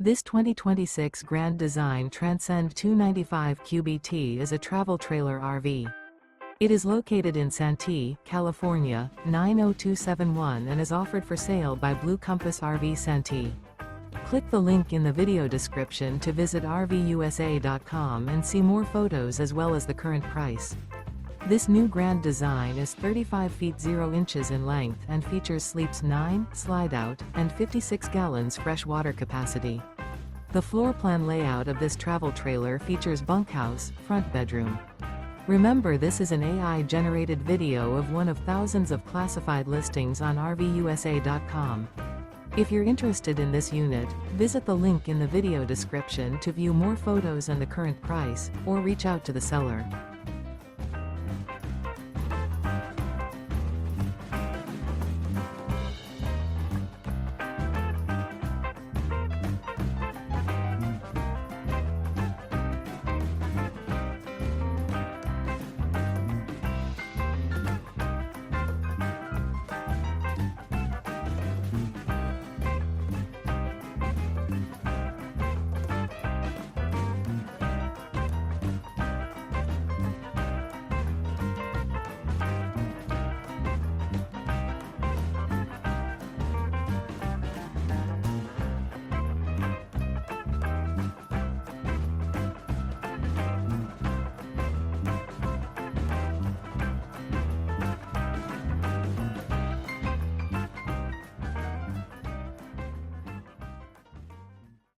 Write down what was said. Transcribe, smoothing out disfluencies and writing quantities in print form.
This 2026 Grand Design Transcend 295 QBT is a travel trailer RV. It is located in Santee, California, 90271 and is offered for sale by Blue Compass RV Santee. Click the link in the video description to visit RVUSA.com and see more photos as well as the current price. This new Grand Design is 35 feet 0 inches in length and features sleeps 9, Slideout, and 56 gallons fresh water capacity. The floor plan layout of this travel trailer features bunkhouse, front bedroom. Remember, this is an AI-generated video of one of thousands of classified listings on RVUSA.com. If you're interested in this unit, visit the link in the video description to view more photos and the current price, or reach out to the seller.